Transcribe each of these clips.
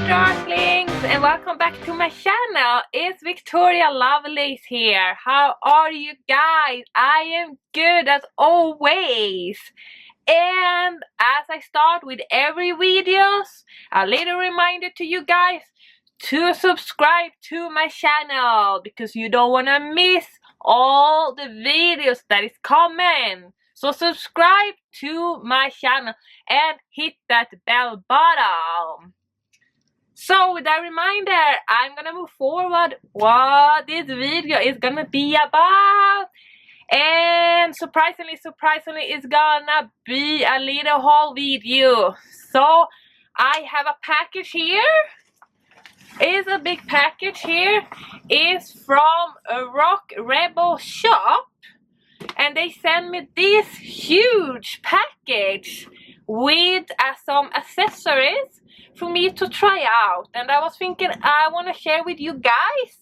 darklings, and welcome back to my channel. It's Victoria Lovelace here. How are you guys? I am good as always. And as I start with every videos, a little reminder to you guys to subscribe to my channel because you don't want to miss all the videos that is coming. So subscribe to my channel and hit that bell button. So with that reminder, I'm gonna move forward what this video is gonna be about. And surprisingly, it's gonna be a little haul video. So I have a package here. It's a big package here. It's from a Rock Rebel shop. And they sent me this huge package with some accessories for me to try out. And I was thinking I want to share with you guys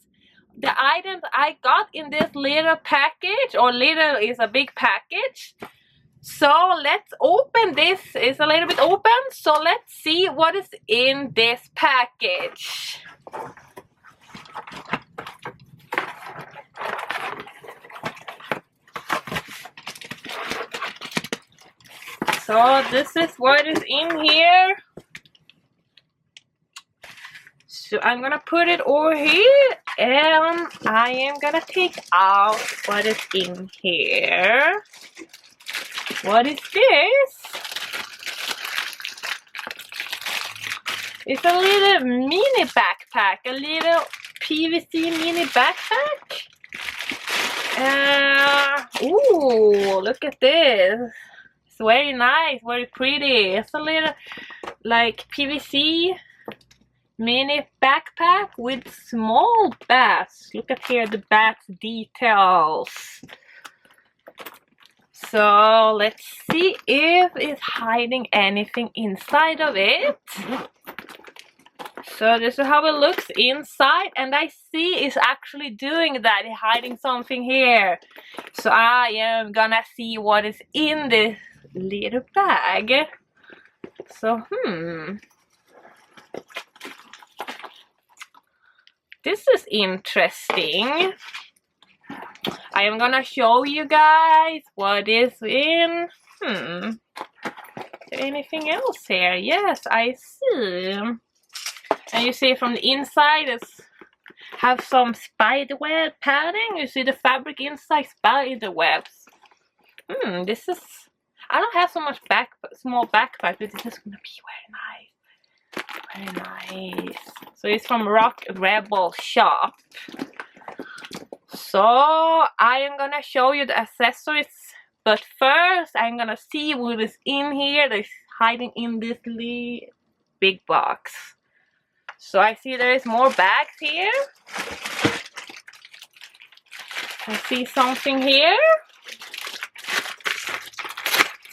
the items I got in this little package, or little is a big package. So let's open this. It's a little bit open, so let's see what is in this package. So this is what is in here. So I'm gonna put it over here and I am gonna take out what is in here. What is this? It's a little mini backpack, a little PVC mini backpack. Ooh, look at this. It's very nice, very pretty. It's a little like PVC mini backpack with small bats. Look at here the bats details. So let's see if it's hiding anything inside of it. So this is how it looks inside, and I see it's actually doing that. It's hiding something here. So I am gonna see what is in this little bag. So this is interesting. I am gonna show you guys what is in. Is there anything else here? Yes, I see. And you see from the inside it's have some spiderweb padding. You see the fabric inside, spider webs. This is, I don't have so much small backpack, but this is gonna be very nice. Very nice. So it's from Rock Rebel shop. So I am gonna show you the accessories, but first I'm gonna see what is in here that's hiding in this big box. So I see there is more bags here. I see something here.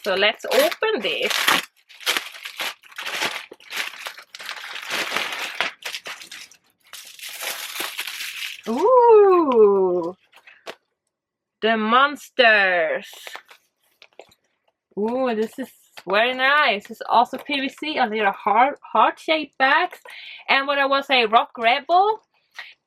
So let's open this. Ooh, the monsters. Ooh, this is very nice. It's also PVC, a little heart-shaped bags. And what I will say, Rock Rebel,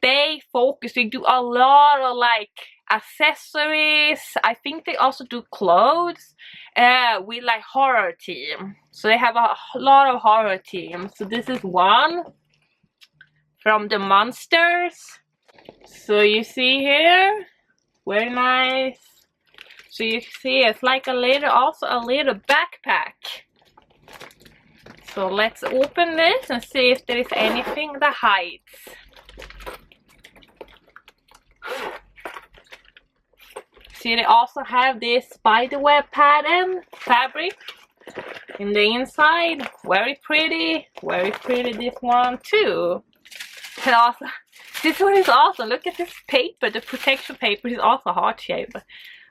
they do a lot of like accessories. I think they also do clothes with like horror theme. So they have a lot of horror themes. So this is one from the monsters. So you see here, very nice. So you see it's like also a little backpack. So let's open this and see if there is anything that hides. See, they also have this spiderweb pattern fabric in the inside. Very pretty this one too. And also, this one is also, look at this paper, the protection paper is also heart-shaped.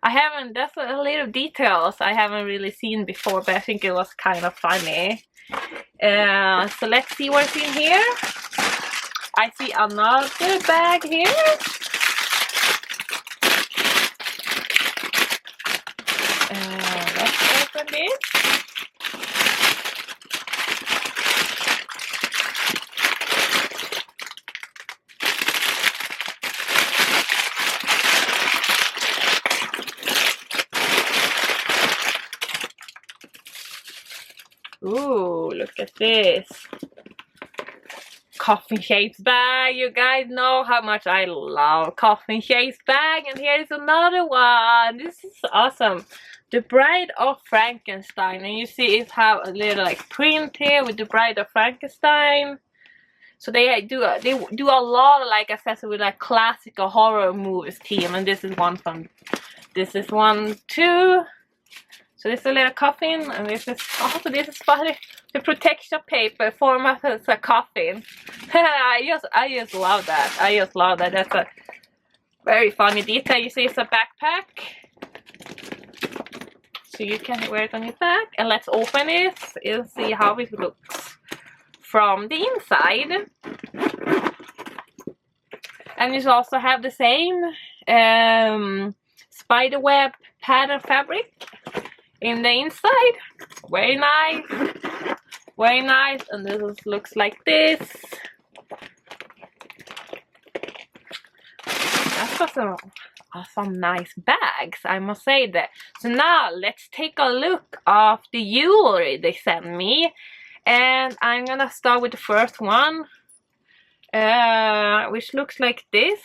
That's a little details I haven't really seen before, but I think it was kind of funny. So let's see what's in here. I see another bag here. Let's open this. Ooh, look at this. Coffin shaped bag. You guys know how much I love coffin shaped bag. And here is another one. This is awesome. The Bride of Frankenstein. And you see it have a little like print here with the Bride of Frankenstein. So they do a lot of like accessories with like classical horror movies theme. And this is one from, this is one too. So this is a little coffin, and this is also, this is for the protection paper format as a coffin. I just love that. I just love that. That's a very funny detail. You see, it's a backpack, so you can wear it on your back. And let's open it and see how it looks from the inside. And you also have the same spiderweb pattern fabric in the inside. Very nice, very nice. And this looks like this. That's some nice bags, I must say that. So now let's take a look of the jewelry they sent me, and I'm gonna start with the first one, which looks like this.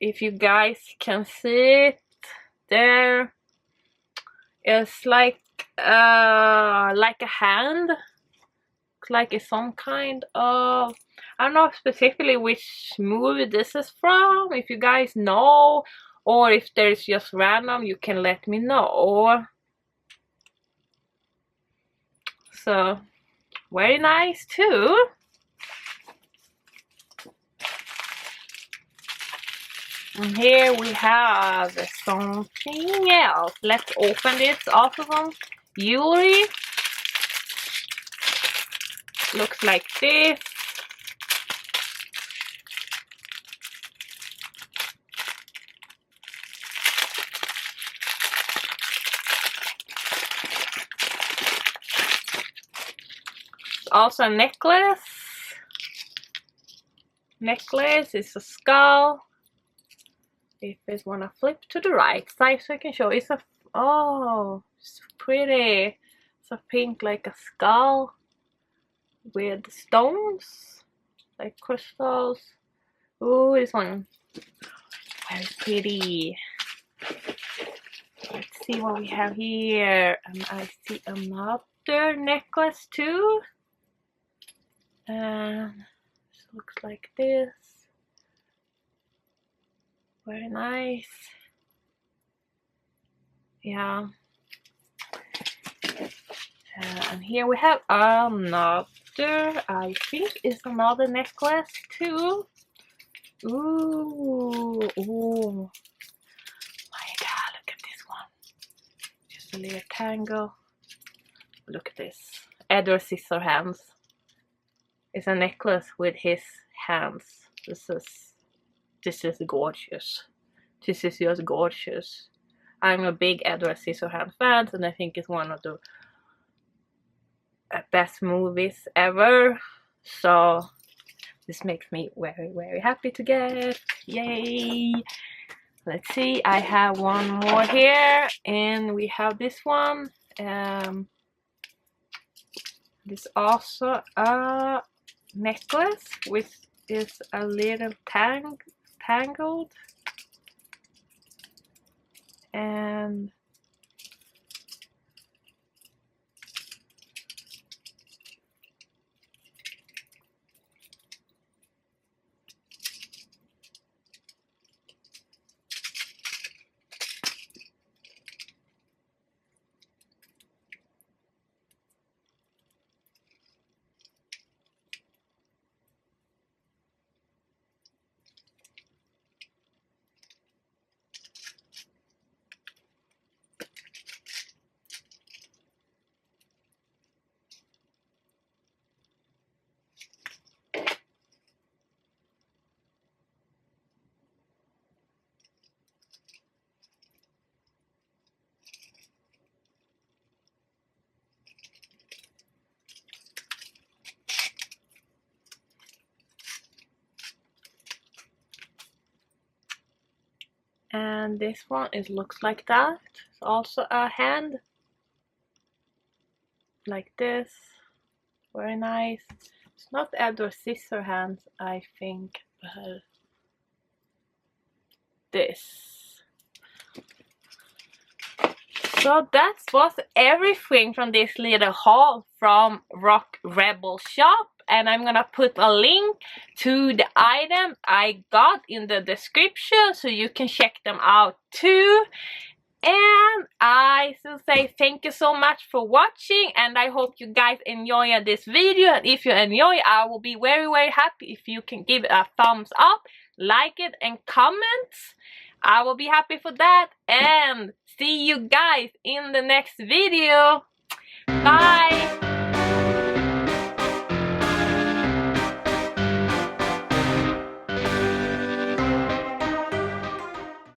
If you guys can see it there. It's like a hand. Looks like it's some kind of, I don't know specifically which movie this is from. If you guys know, or if there's just random, you can let me know. So very nice too. And here we have something else. Let's open this. Also some jewelry. Looks like this. Also a necklace. Necklace is a skull. If you want to flip to the right side so I can show, it's a, oh, it's pretty. It's a pink like a skull with stones like crystals. Ooh, this one very pretty. Let's see what we have here. And I see another necklace too, and it looks like this. Very nice. Yeah. And here we have another, I think it's another necklace too. Ooh, ooh. My God, look at this one. Just a little tangle. Look at this. Edward Scissorhands. It's a necklace with his hands. This is gorgeous. This is just gorgeous. I'm a big Edward Scissorhands fan, and I think it's one of the best movies ever. So this makes me very, very happy to get. Yay! Let's see, I have one more here, and we have this one. This also a necklace with is a little tangled, and this one, it looks like that. It's also a hand. like this. Very nice. It's not Edward Scissorhands, I think, but this. So that was everything from this little haul from Rock Rebel shop, and I'm gonna put a link to the items I got in the description so you can check them out too. And I still say thank you so much for watching, and I hope you guys enjoy this video. And if you enjoy, I will be very happy if you can give it a thumbs up, like it, and comment. I will be happy for that, and see you guys in the next video. Bye!